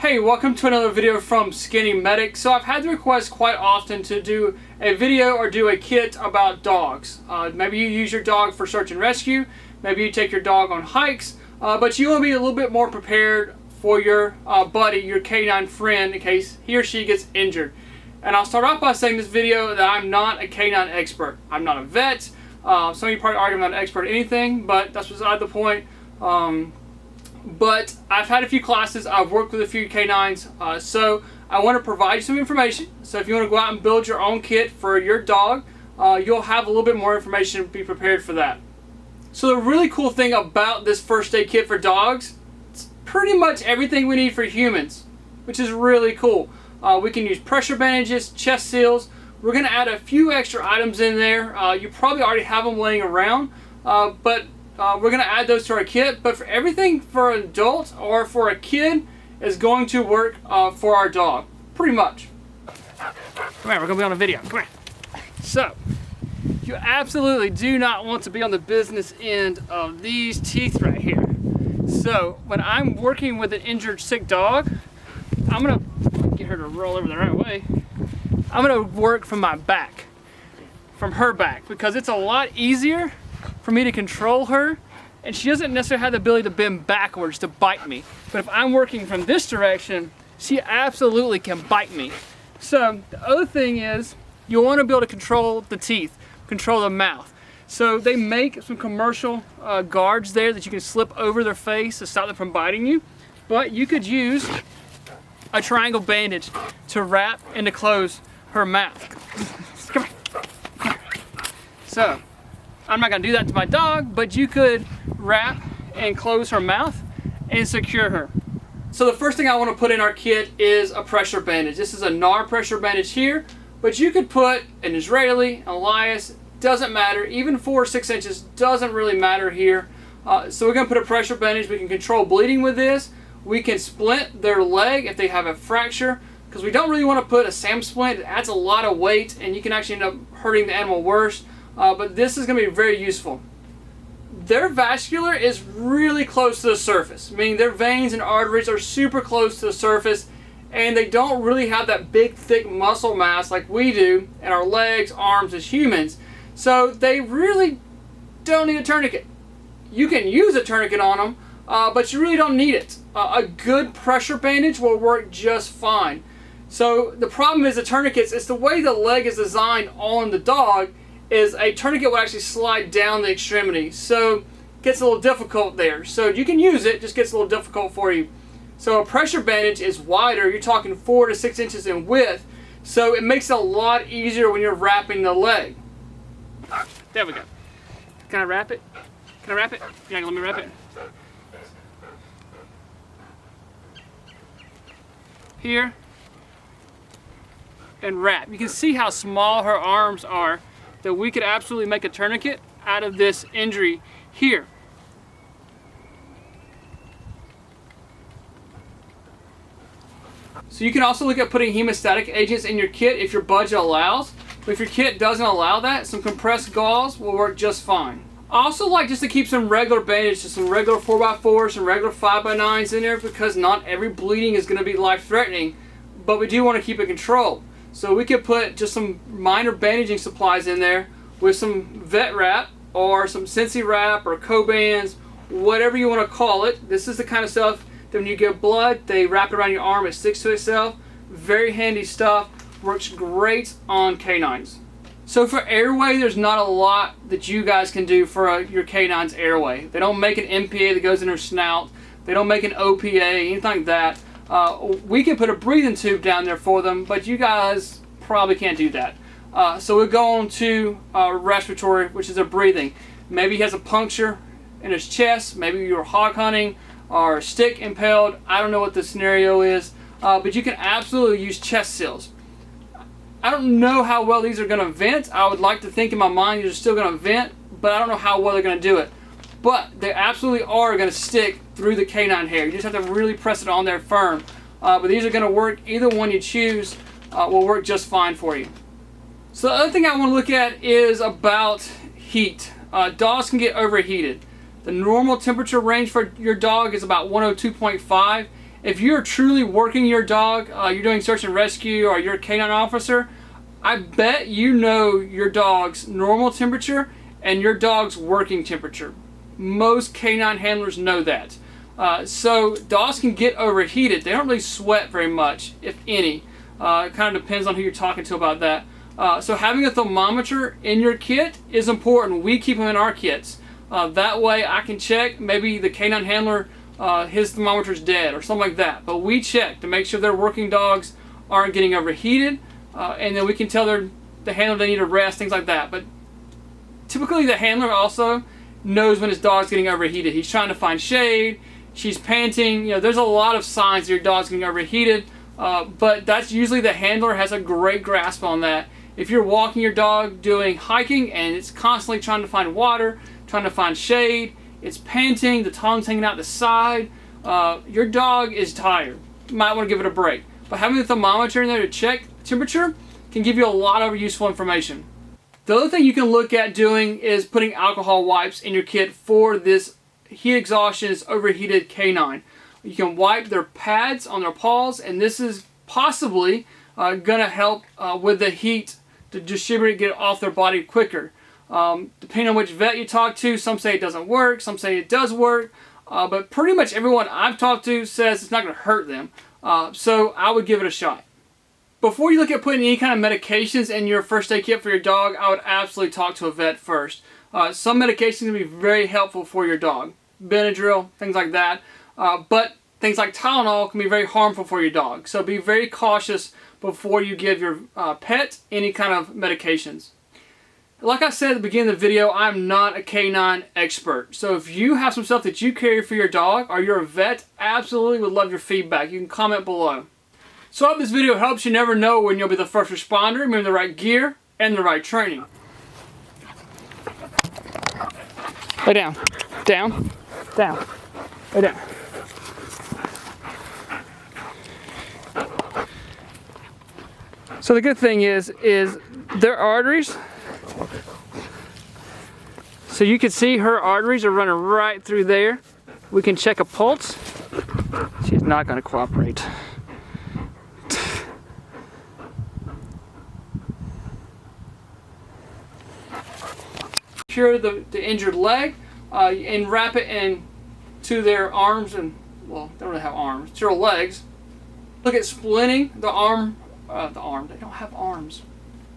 Hey, welcome to another video from SkinnyMedic. So I've had the request quite often to do a video or do a kit about dogs. Maybe you use your dog for search and rescue, maybe you take your dog on hikes, but you want to be a little bit more prepared for your buddy, your canine friend, in case he or she gets injured. And I'll start off by saying in this video that I'm not a canine expert. I'm not a vet. Some of you probably argue I'm not an expert at anything, but that's beside the point. But I've had a few classes, I've worked with a few canines, so I want to provide you some information. So if you want to go out and build your own kit for your dog, you'll have a little bit more information to be prepared for that. So the really cool thing about this first aid kit for dogs, it's pretty much everything we need for humans, which is really cool. We can use pressure bandages, chest seals. We're going to add a few extra items in there. You probably already have them laying around, but we're going to add those to our kit. But for everything for an adult or for a kid is going to work for our dog, pretty much. Come here, we're going to be on a video. Come here. So, you absolutely do not want to be on the business end of these teeth right here. So, when I'm working with an injured, sick dog, I'm going to get her to roll over the right way. I'm going to work from my back, from her back, because it's a lot easier for me to control her, and she doesn't necessarily have the ability to bend backwards to bite me. But if I'm working from this direction, she absolutely can bite me. So the other thing is, you want to be able to control the teeth, control the mouth. So they make some commercial guards there that you can slip over their face to stop them from biting you. But you could use a triangle bandage to wrap and to close her mouth. Come here. So, I'm not going to do that to my dog, but you could wrap and close her mouth and secure her. So the first thing I want to put in our kit is a pressure bandage. This is a NAR pressure bandage here, but you could put an Israeli, Elias, doesn't matter. Even 4 or 6 inches doesn't really matter here. So we're going to put a pressure bandage. We can control bleeding with this. We can splint their leg if they have a fracture, because we don't really want to put a SAM splint. It adds a lot of weight and you can actually end up hurting the animal worse. But this is going to be very useful. Their vascular is really close to the surface, meaning their veins and arteries are super close to the surface, and they don't really have that big thick muscle mass like we do in our legs, arms as humans. So they really don't need a tourniquet. You can use a tourniquet on them, but you really don't need it. A good pressure bandage will work just fine. So the problem is the tourniquets, it's the way the leg is designed on the dog, is a tourniquet will actually slide down the extremity. So it gets a little difficult there. So you can use it, just gets a little difficult for you. So a pressure bandage is wider. You're talking 4 to 6 inches in width. So it makes it a lot easier when you're wrapping the leg. There we go. Can I wrap it? Can I wrap it? Yeah, let me wrap it. Here. And wrap. You can see how small her arms are, that we could absolutely make a tourniquet out of this injury here. So you can also look at putting hemostatic agents in your kit if your budget allows. But if your kit doesn't allow that, some compressed gauze will work just fine. I also like just to keep some regular bandages, some regular 4x4s, some regular 5x9s in there, because not every bleeding is going to be life-threatening, but we do want to keep it controlled. So we could put just some minor bandaging supplies in there with some vet wrap or some Sensi wrap or cobans, whatever you want to call it. This is the kind of stuff that when you get blood, they wrap it around your arm, it sticks to itself. Very handy stuff, works great on canines. So for Airway, there's not a lot that you guys can do for your canine's Airway. They don't make an MPA that goes in their snout. They don't make an OPA, anything like that. We can put a breathing tube down there for them, but you guys probably can't do that. So we'll go on to respiratory, which is a breathing. Maybe he has a puncture in his chest, maybe you're hog hunting or stick impaled. I don't know what the scenario is, but you can absolutely use chest seals. I don't know how well these are going to vent. I would like to think in my mind these are still going to vent, but I don't know how well they're going to do it. But they absolutely are going to stick through the canine hair. You just have to really press it on there firm. But these are going to work. Either one you choose will work just fine for you. So the other thing I want to look at is about heat. Dogs can get overheated. The normal temperature range for your dog is about 102.5. If you're truly working your dog, you're doing search and rescue, or you're a canine officer, I bet you know your dog's normal temperature and your dog's working temperature. Most canine handlers know that. So dogs can get overheated. They don't really sweat very much, if any. It kind of depends on who you're talking to about that. So having a thermometer in your kit is important. We keep them in our kits. That way I can check, maybe the canine handler, his thermometer's dead or something like that. But we check to make sure their working dogs aren't getting overheated. And then we can tell the handler they need to rest, things like that. But typically the handler also knows when his dog's getting overheated. He's trying to find shade, she's panting. You know, there's a lot of signs that your dog's getting overheated. But that's usually the handler has a great grasp on that. If you're walking your dog doing hiking and it's constantly trying to find water, trying to find shade, it's panting, the tongue's hanging out the side, your dog is tired. You might want to give it a break. But having the thermometer in there to check temperature can give you a lot of useful information. The other thing you can look at doing is putting alcohol wipes in your kit for this heat exhaustion, overheated canine. You can wipe their pads on their paws, and this is possibly going to help with the heat to distribute it, get it off their body quicker. Depending on which vet you talk to, some say it doesn't work, some say it does work, but pretty much everyone I've talked to says it's not going to hurt them. So I would give it a shot. Before you look at putting any kind of medications in your first aid kit for your dog, I would absolutely talk to a vet first. Some medications can be very helpful for your dog. Benadryl, things like that. But things like Tylenol can be very harmful for your dog. So be very cautious before you give your pet any kind of medications. Like I said at the beginning of the video, I'm not a canine expert. So if you have some stuff that you carry for your dog or you're a vet, absolutely would love your feedback. You can comment below. So I hope this video helps. You never know when you'll be the first responder. Remember the right gear and the right training. Lay down. Down. Down. Lay down. So the good thing is their arteries. So you can see her arteries are running right through there. We can check a pulse. She's not going to cooperate. Secure the injured leg and wrap it into their arms and, well, they don't really have arms, to their legs. Look at splinting the arm, they don't have arms.